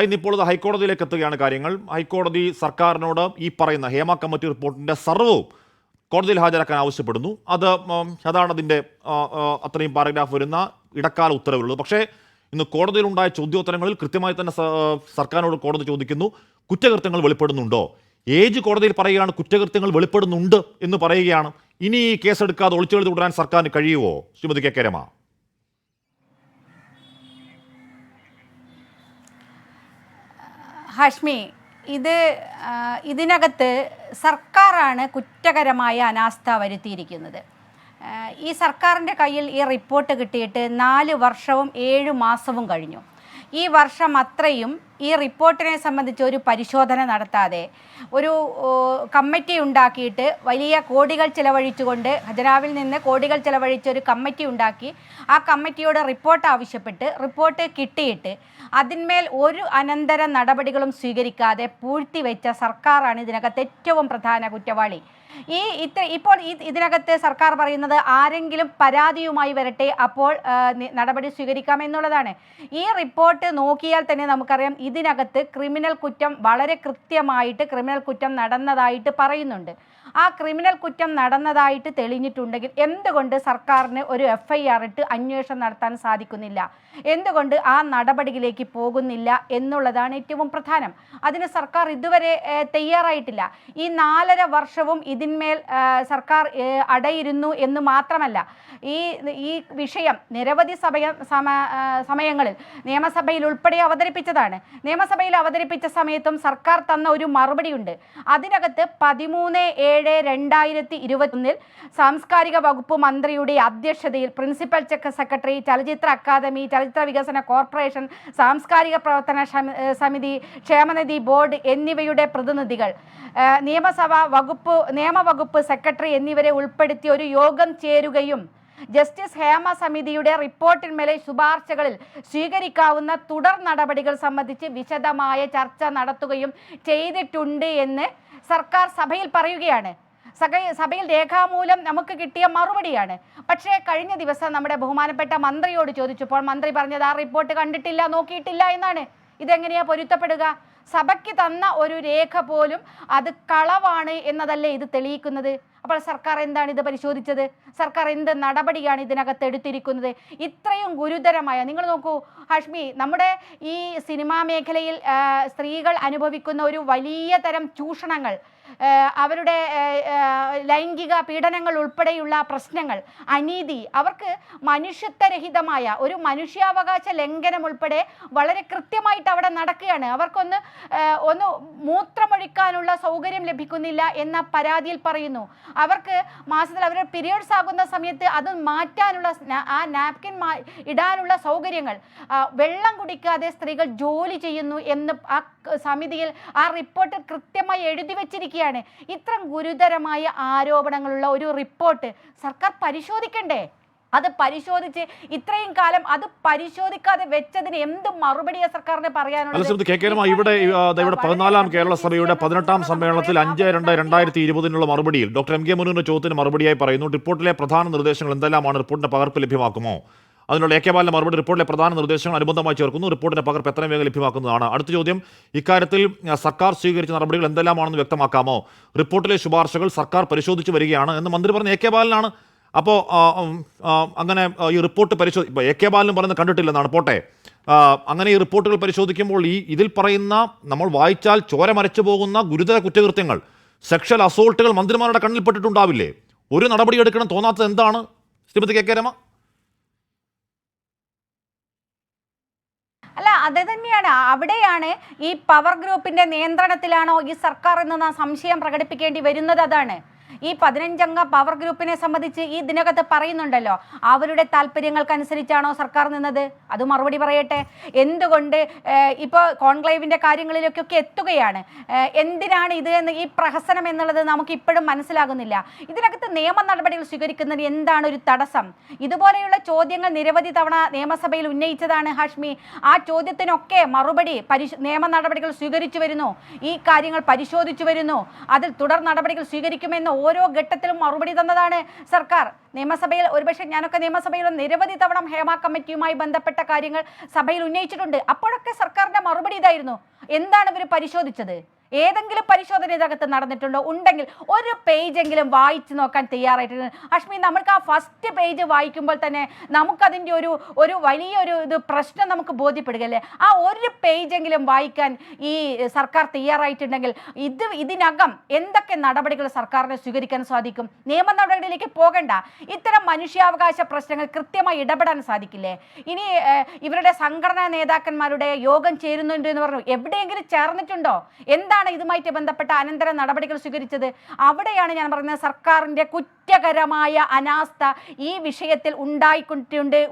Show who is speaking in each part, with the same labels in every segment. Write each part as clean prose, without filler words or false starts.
Speaker 1: ഇന്നിപ്പോൾ ഹൈക്കോടതിയിലേക്ക് എത്തുകയാണ് കാര്യങ്ങൾ. ഹൈക്കോടതി സർക്കാരിനോട് ഈ പറയുന്ന ഹേമ കമ്മിറ്റി റിപ്പോർട്ടിന്റെ സർവ്വവും കോടതിയിൽ ഹാജരാക്കാൻ ആവശ്യപ്പെടുന്നു. അതാണ് അതിൻ്റെ അത്രയും പാരഗ്രാഫ് വരുന്ന ഇടക്കാല ഉത്തരവുള്ളത്. പക്ഷേ ഇന്ന് കോടതിയിലുണ്ടായ ചോദ്യോത്തരങ്ങളിൽ കൃത്യമായി തന്നെ സർക്കാരിനോട് കോടതി ചോദിക്കുന്നു, കുറ്റകൃത്യങ്ങൾ വെളിപ്പെടുന്നുണ്ടോ? ഏജ് കോടതിയിൽ പറയുകയാണ് കുറ്റകൃത്യങ്ങൾ വെളിപ്പെടുന്നുണ്ട് എന്ന് പറയുകയാണ്. ഇനി ഈ കേസെടുക്കാതെ ഒളിച്ചെഴുതി തുടരാൻ സർക്കാരിന് കഴിയുമോ ശ്രീമതി കെ കെ രമ?
Speaker 2: ഹാഷ്മി, ഇതിനകത്ത് സർക്കാരാണ് കുറ്റകരമായ അനാസ്ഥ വരുത്തിയിരിക്കുന്നത്. ഈ സർക്കാരിൻ്റെ കയ്യിൽ ഈ റിപ്പോർട്ട് കിട്ടിയിട്ട് 4 വർഷവും 7 മാസവും കഴിഞ്ഞു. ഈ വർഷം അത്രയും ഈ റിപ്പോർട്ടിനെ സംബന്ധിച്ച് ഒരു പരിശോധന നടത്താതെ ഒരു കമ്മിറ്റി ഉണ്ടാക്കിയിട്ട് വലിയ കോടികൾ ചിലവഴിച്ചുകൊണ്ട് ഖജനാവിൽ നിന്ന് കോടികൾ ചിലവഴിച്ച് ഒരു കമ്മിറ്റി ഉണ്ടാക്കി ആ കമ്മിറ്റിയോട് റിപ്പോർട്ട് ആവശ്യപ്പെട്ട് റിപ്പോർട്ട് കിട്ടിയിട്ട് അതിന്മേൽ ഒരു അനന്തര നടപടികളും സ്വീകരിക്കാതെ പൂഴ്ത്തിവെച്ച സർക്കാരാണ് ഇതിനകത്ത് ഏറ്റവും പ്രധാന കുറ്റവാളി. ഇപ്പോൾ ഇതിനകത്ത് സർക്കാർ പറയുന്നത് ആരെങ്കിലും പരാതിയുമായി വരട്ടെ, അപ്പോൾ നടപടി സ്വീകരിക്കാമെന്നുള്ളതാണ്. ഈ റിപ്പോർട്ട് നോക്കിയാൽ തന്നെ നമുക്കറിയാം ഇതിനകത്ത് ക്രിമിനൽ കുറ്റം വളരെ കൃത്യമായിട്ട് ക്രിമിനൽ കുറ്റം നടന്നതായിട്ട് പറയുന്നുണ്ട്. ആ ക്രിമിനൽ കുറ്റം നടന്നതായിട്ട് തെളിഞ്ഞിട്ടുണ്ടെങ്കിൽ എന്തുകൊണ്ട് സർക്കാരിന് ഒരു FIR ഇട്ട് അന്വേഷണം നടത്താൻ സാധിക്കുന്നില്ല? എന്തുകൊണ്ട് ആ നടപടിയിലേക്ക് പോകുന്നില്ല എന്നുള്ളതാണ് ഏറ്റവും പ്രധാനം. അതിന് സർക്കാർ ഇതുവരെ തയ്യാറായിട്ടില്ല. ഈ 4.5 വർഷവും ഇതിന്മേൽ സർക്കാർ അടയിരുന്നു എന്ന് മാത്രമല്ല, ഈ വിഷയം നിരവധി സമയങ്ങളിൽ നിയമസഭയിൽ ഉൾപ്പെടെ അവതരിപ്പിച്ചതാണ്. നിയമസഭയിൽ അവതരിപ്പിച്ച സമയത്തും സർക്കാർ തന്ന ഒരു മറുപടിയുണ്ട്. അതിനകത്ത് 13/7/2021 സാംസ്കാരിക വകുപ്പ് മന്ത്രിയുടെ അധ്യക്ഷതയിൽ പ്രിൻസിപ്പൽ സെക്രട്ടറി, ചലച്ചിത്ര അക്കാദമി, ചലച്ചിത്ര വികസന കോർപ്പറേഷൻ, സാംസ്കാരിക പ്രവർത്തന സമിതി, ക്ഷേമനിധി ബോർഡ് എന്നിവയുടെ പ്രതിനിധികൾ, നിയമവകുപ്പ് സെക്രട്ടറി എന്നിവരെ ഉൾപ്പെടുത്തി ഒരു യോഗം ചേരുകയും ജസ്റ്റിസ് ഹേമ സമിതിയുടെ റിപ്പോർട്ടിന്മേലെ ശുപാർശകളിൽ സ്വീകരിക്കാവുന്ന തുടർ നടപടികൾ സംബന്ധിച്ച് വിശദമായ ചർച്ച നടത്തുകയും ചെയ്തിട്ടുണ്ട് എന്ന് സർക്കാർ സഭയിൽ പറയുകയാണ്. സഭയിൽ രേഖാമൂലം നമുക്ക് കിട്ടിയ മറുപടിയാണ്. പക്ഷേ കഴിഞ്ഞ ദിവസം നമ്മുടെ ബഹുമാനപ്പെട്ട മന്ത്രിയോട് ചോദിച്ചപ്പോൾ മന്ത്രി പറഞ്ഞത് ആ റിപ്പോർട്ട് കണ്ടിട്ടില്ല, നോക്കിയിട്ടില്ല എന്നാണ്. ഇതെങ്ങനെയാ പൊരുത്തപ്പെടുക? സഭയ്ക്ക് തന്ന ഒരു രേഖ പോലും അത് കളവാണ് എന്നതല്ലേ ഇത് തെളിയിക്കുന്നത്? അപ്പോൾ സർക്കാർ എന്താണ് ഇത് പരിശോധിച്ചത്? സർക്കാർ എന്ത് നടപടിയാണ് ഇതിനകത്ത് എടുത്തിരിക്കുന്നത്? ഇത്രയും ഗുരുതരമായ, നിങ്ങൾ നോക്കൂ ഹാഷ്മി, നമ്മുടെ ഈ സിനിമാ മേഖലയിൽ സ്ത്രീകൾ അനുഭവിക്കുന്ന ഒരു വലിയ തരം ചൂഷണങ്ങൾ, അവരുടെ ലൈംഗിക പീഡനങ്ങൾ ഉൾപ്പെടെയുള്ള പ്രശ്നങ്ങൾ, അനീതി, അവർക്ക് മനുഷ്യത്വരഹിതമായ ഒരു മനുഷ്യാവകാശ ലംഘനം ഉൾപ്പെടെ വളരെ കൃത്യമായിട്ട് അവിടെ നടക്കുകയാണ്. അവർക്കൊന്ന് മൂത്രമൊഴിക്കാനുള്ള സൗകര്യം ലഭിക്കുന്നില്ല എന്ന പരാതിയിൽ പറയുന്നു. അവർക്ക് മാസത്തിൽ അവരുടെ പീരിയഡ്സ് ആകുന്ന സമയത്ത് അത് മാറ്റാനുള്ള ആ നാപ്കിൻ ഇടാനുള്ള സൗകര്യങ്ങൾ, വെള്ളം കുടിക്കാതെ സ്ത്രീകൾ ജോലി ചെയ്യുന്നു എന്ന് ആ സമിതിയിൽ ആ റിപ്പോർട്ട് കൃത്യമായി എഴുതി വെച്ചിരിക്കുകയാണ്. ഇത്ര ഗുരുതരമായ ആരോപണങ്ങളുള്ള ഒരു റിപ്പോർട്ട് സർക്കാർ പരിശോധിക്കണ്ടേ? അത് പരിശോധിച്ച് ഇത്രയും കാലം അത് പരിശോധിക്കാതെ വെച്ചതിന് എന്ത് മറുപടിയാ സർക്കാരിന് പറയാനുള്ളത്?
Speaker 1: ഇവിടെ 14ാം കേരള സഭയുടെ 18ാം സമ്മേളനത്തിൽ 5/2/2020 മറുപടിയിൽ ഡോക്ടർ MK മുനീറിന്റെ ചോദ്യത്തിന് മറുപടിയായി പറയുന്നു, റിപ്പോർട്ടിലെ പ്രധാന നിർദ്ദേശങ്ങൾ എന്തെല്ലാമാണ്, റിപ്പോർട്ടിന്റെ പകർപ്പ് ലഭ്യമാക്കുമോ? അതിനുള്ള AK ബാലന്റെ മറുപടി, റിപ്പോർട്ടിലെ പ്രധാന നിർദ്ദേശങ്ങൾ അനുബന്ധമായി ചേർക്കുന്നു, റിപ്പോർട്ടിന്റെ പകർപ്പ് എത്രയും വേഗം ലഭ്യമാക്കുന്നതാണ്. അടുത്ത ചോദ്യം, ഇക്കാര്യത്തിൽ സർക്കാർ സ്വീകരിച്ച നടപടികൾ എന്തെല്ലാമാണെന്ന് വ്യക്തമാക്കാമോ? റിപ്പോർട്ടിലെ ശുപാർശകൾ സർക്കാർ പരിശോധിച്ചു വരികയാണ് എന്ന് മന്ത്രി പറഞ്ഞ AK ബാലനാണ്. അപ്പോൾ അങ്ങനെ ഈ റിപ്പോർട്ട് ഇപ്പോൾ AK ബാലനും പറയുന്നത് കണ്ടിട്ടില്ലെന്നാണ്. പോട്ടെ, അങ്ങനെ ഈ റിപ്പോർട്ടുകൾ പരിശോധിക്കുമ്പോൾ ഇതിൽ പറയുന്ന, നമ്മൾ വായിച്ചാൽ ചോര മരച്ചു പോകുന്ന ഗുരുതര കുറ്റകൃത്യങ്ങൾ, സെക്ഷൽ അസോൾട്ടുകൾ മന്ത്രിമാരുടെ കണ്ണിൽപ്പെട്ടിട്ടുണ്ടാവില്ലേ? ഒരു നടപടി എടുക്കണം തോന്നാത്തത് എന്താണ് ശ്രീമതി കെ കെ രമ?
Speaker 2: അല്ല, അത് തന്നെയാണ്. അവിടെയാണ് ഈ പവർ ഗ്രൂപ്പിന്റെ നിയന്ത്രണത്തിലാണോ ഈ സർക്കാർ എന്ന് സംശയം പ്രകടിപ്പിക്കേണ്ടി വരുന്നത്. അതാണ് ഈ 15 അംഗ പവർ ഗ്രൂപ്പിനെ സംബന്ധിച്ച് ഈ ഇതിനകത്ത് പറയുന്നുണ്ടല്ലോ, അവരുടെ താല്പര്യങ്ങൾക്കനുസരിച്ചാണോ സർക്കാർ നിന്നത്? അത് മറുപടി പറയട്ടെ. എന്തുകൊണ്ട് ഇപ്പോൾ കോൺക്ലേവിൻ്റെ കാര്യങ്ങളിലേക്കൊക്കെ എത്തുകയാണ്? എന്തിനാണ് ഇത് എന്ന് ഈ പ്രഹസനം എന്നുള്ളത് നമുക്ക് ഇപ്പോഴും മനസ്സിലാകുന്നില്ല. ഇതിനകത്ത് നിയമ നടപടികൾ സ്വീകരിക്കുന്നതിന് എന്താണ് ഒരു തടസ്സം? ഇതുപോലെയുള്ള ചോദ്യങ്ങൾ നിരവധി തവണ നിയമസഭയിൽ ഉന്നയിച്ചതാണ് ഹാഷ്മി. ആ ചോദ്യത്തിനൊക്കെ മറുപടി നിയമ നടപടികൾ സ്വീകരിച്ചു വരുന്നു, ഈ കാര്യങ്ങൾ പരിശോധിച്ചു വരുന്നു, അതിൽ തുടർ നടപടികൾ സ്വീകരിക്കുമെന്ന് ഓരോ ഘട്ടത്തിലും മറുപടി തന്നതാണ് സർക്കാർ. നിയമസഭയിൽ ഒരുപക്ഷെ ഞാനൊക്കെ നിയമസഭയിൽ നിരവധി തവണ ഹേമ കമ്മിറ്റിയുമായി ബന്ധപ്പെട്ട കാര്യങ്ങൾ സഭയിൽ ഉന്നയിച്ചിട്ടുണ്ട്. അപ്പോഴൊക്കെ സർക്കാരിന്റെ മറുപടി ഇതായിരുന്നു. എന്താണ് ഇവർ പരിശോധിച്ചത്? ഏതെങ്കിലും പരിശോധന ഇതിനകത്ത് നടന്നിട്ടുണ്ടോ? ഉണ്ടെങ്കിൽ ഒരു പേജെങ്കിലും വായിച്ചു നോക്കാൻ തയ്യാറായിട്ടുണ്ട്. അഷ്മി, നമ്മൾക്ക് ആ ഫസ്റ്റ് പേജ് വായിക്കുമ്പോൾ തന്നെ നമുക്കതിൻ്റെ ഒരു വലിയൊരു പ്രശ്നം നമുക്ക് ബോധ്യപ്പെടുകയല്ലേ. ആ ഒരു പേജെങ്കിലും വായിക്കാൻ ഈ സർക്കാർ തയ്യാറായിട്ടുണ്ടെങ്കിൽ ഇതിനകം എന്തൊക്കെ നടപടികൾ സർക്കാരിനെ സ്വീകരിക്കാൻ സാധിക്കും? നിയമ നടപടിയിലേക്ക് പോകണ്ട, ഇത്തരം മനുഷ്യാവകാശ പ്രശ്നങ്ങൾ കൃത്യമായി ഇടപെടാൻ സാധിക്കില്ലേ? ഇനി ഇവരുടെ സംഘടനാ നേതാക്കന്മാരുടെ യോഗം ചേരുന്നുണ്ട് എന്ന് പറഞ്ഞു, എവിടെയെങ്കിലും ചേർന്നിട്ടുണ്ടോ? എന്താണ് ഇതുമായിട്ട് ബന്ധപ്പെട്ട അനന്തര നടപടികൾ സ്വീകരിച്ചത്? അവിടെയാണ് ഞാൻ പറയുന്നത് സർക്കാരിന്റെ കുറ്റകരമായ അനാസ്ഥ ഈ വിഷയത്തിൽ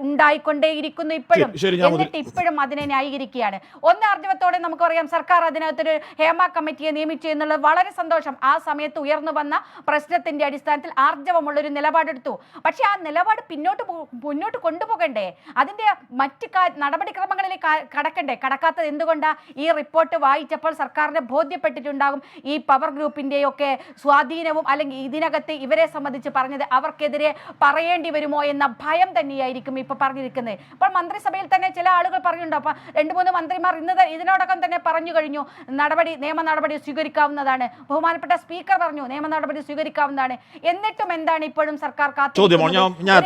Speaker 2: ഉണ്ടായിക്കൊണ്ടേയിരിക്കുന്നു ഇപ്പോഴും. എന്നിട്ട് ഇപ്പോഴും അതിനെ ന്യായീകരിക്കുകയാണ്. ഒന്ന് ആർജവത്തോടെ നമുക്ക് പറയാം, സർക്കാർ അതിനകത്തൊരു ഹേമ കമ്മിറ്റിയെ നിയമിച്ചു എന്നുള്ളത് വളരെ സന്തോഷം. ആ സമയത്ത് ഉയർന്നു വന്ന പ്രശ്നത്തിന്റെ അടിസ്ഥാനത്തിൽ ആർജവമുള്ളൊരു നിലപാടെടുത്തു. പക്ഷെ ആ നിലപാട് മുന്നോട്ട് കൊണ്ടുപോകണ്ടേ? അതിന്റെ മറ്റ് നടപടിക്രമങ്ങളിലേക്ക് കടക്കാത്തത് എന്തുകൊണ്ടാ? ഈ റിപ്പോർട്ട് വായിച്ചപ്പോൾ സർക്കാരിന് ബോധ്യപ്പെട്ടിട്ടുണ്ടാകും ഈ പവർ ഗ്രൂപ്പിന്റെയൊക്കെ സ്വാധീനവും, അല്ലെങ്കിൽ ഇതിനകത്ത് ഇവരെ സംബന്ധിച്ച് പറഞ്ഞത് അവർക്കെതിരെ പറയേണ്ടി വരുമോ എന്ന ഭയം തന്നെയായിരിക്കും ഇപ്പൊ പറഞ്ഞിരിക്കുന്നത്. ഇപ്പോൾ മന്ത്രിസഭയിൽ തന്നെ ചില ആളുകൾ പറഞ്ഞിട്ടുണ്ട്. അപ്പൊ 2-3 മന്ത്രിമാർ ഇതിനോടകം തന്നെ പറഞ്ഞു കഴിഞ്ഞു നിയമ നടപടി സ്വീകരിക്കാവുന്നതാണ്. ബഹുമാനപ്പെട്ട സ്പീക്കർ പറഞ്ഞു നിയമ നടപടി സ്വീകരിക്കാവുന്നതാണ്. എന്നിട്ടും എന്താണ് ഇപ്പോഴും സർക്കാർ
Speaker 1: ചോദ്യമാണ് ഞാൻ